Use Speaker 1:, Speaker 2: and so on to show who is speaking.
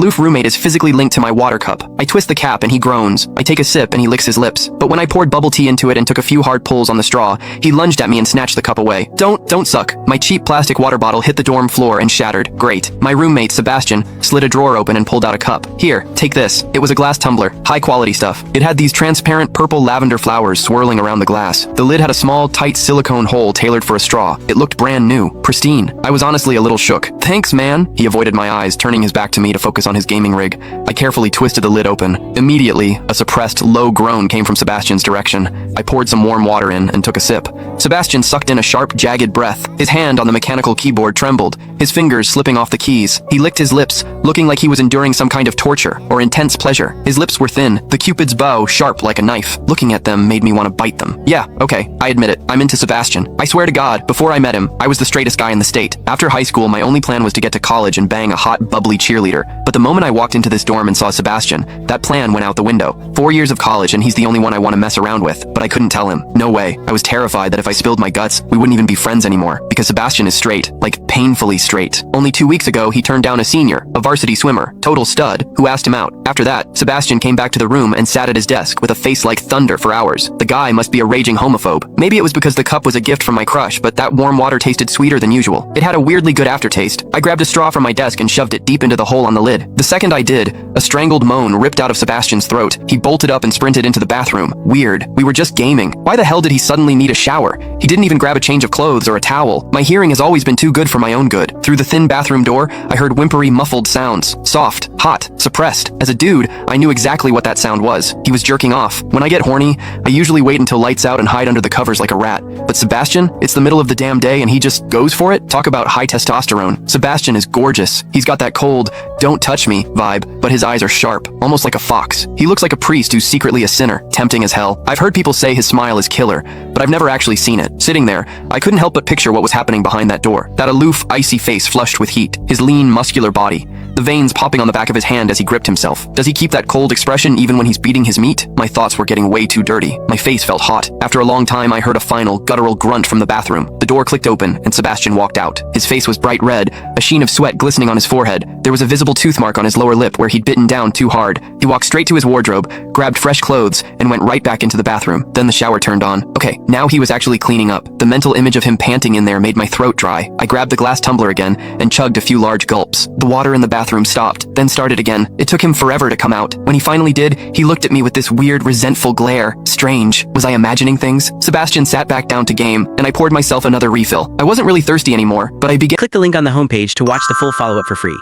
Speaker 1: Aloof roommate is physically linked to my water cup. I twist the cap and he groans. I take a sip and he licks his lips. But when I poured bubble tea into it and took a few hard pulls on the straw, he lunged at me and snatched the cup away. Don't suck. My cheap plastic water bottle hit the dorm floor and shattered. Great. My roommate, Sebastian, slid a drawer open and pulled out a cup. Here, take this. It was a glass tumbler. High quality stuff. It had these transparent purple lavender flowers swirling around the glass. The lid had a small, tight silicone hole tailored for a straw. It looked brand new. Pristine. I was honestly a little shook. Thanks, man. He avoided my eyes, turning his back to me to focus on his gaming rig. I carefully twisted the lid open. Immediately, a suppressed, low groan came from Sebastian's direction. I poured some warm water in and took a sip. Sebastian sucked in a sharp, jagged breath. His hand on the mechanical keyboard trembled, his fingers slipping off the keys. He licked his lips, looking like he was enduring some kind of torture or intense pleasure. His lips were thin, the Cupid's bow sharp like a knife. Looking at them made me want to bite them. Yeah, okay, I admit it. I'm into Sebastian. I swear to God, before I met him, I was the straightest guy in the state. After high school, my only plan was to get to college and bang a hot, bubbly cheerleader. But the moment I walked into this dorm and saw Sebastian, that plan went out the window. 4 years of college and he's the only one I want to mess around with, but I couldn't tell him. No way. I was terrified that if I spilled my guts, we wouldn't even be friends anymore, because Sebastian is straight, like painfully straight. Only 2 weeks ago, he turned down a senior, a varsity swimmer, total stud, who asked him out. After that, Sebastian came back to the room and sat at his desk with a face like thunder for hours. The guy must be a raging homophobe. Maybe it was because the cup was a gift from my crush, but that warm water tasted sweeter than usual. It had a weirdly good aftertaste. I grabbed a straw from my desk and shoved it deep into the hole on the lid. The second I did, a strangled moan ripped out of Sebastian's throat. He bolted up and sprinted into the bathroom. Weird. We were just gaming. Why the hell did he suddenly need a shower? He didn't even grab a change of clothes or a towel. My hearing has always been too good for my own good. Through the thin bathroom door, I heard whimpery, muffled sounds. Soft, hot, suppressed. As a dude, I knew exactly what that sound was. He was jerking off. When I get horny, I usually wait until lights out and hide under the covers like a rat. But Sebastian, it's the middle of the damn day and he just goes for it? Talk about high testosterone. Sebastian is gorgeous. He's got that cold, don't touch me vibe, but his eyes are sharp, almost like a fox. He looks like a priest who's secretly a sinner, tempting as hell. I've heard people say his smile is killer, but I've never actually seen it. Sitting there, I couldn't help but picture what was happening behind that door. That aloof, icy face flushed with heat, his lean, muscular body, the veins popping on the back of his hand as he gripped himself. Does he keep that cold expression even when he's beating his meat? My thoughts were getting way too dirty. My face felt hot. After a long time, I heard a final, guttural grunt from the bathroom. The door clicked open, and Sebastian walked out. His face was bright red, a sheen of sweat glistening on his forehead. There was a visible tooth mark on his lower lip where he'd bitten down too hard. He walked straight to his wardrobe, grabbed fresh clothes, and went right back into the bathroom. Then the shower turned on. Okay, now he was actually cleaning up. The mental image of him panting in there made my throat dry. I grabbed the glass tumbler again and chugged a few large gulps. The water in the bathroom stopped, then started again. It took him forever to come out. When he finally did, he looked at me with this weird, resentful glare. Strange. Was I imagining things? Sebastian sat back down to game, and I poured myself another refill. I wasn't really thirsty anymore, but I began—
Speaker 2: Click the link on the homepage to watch the full follow-up for free.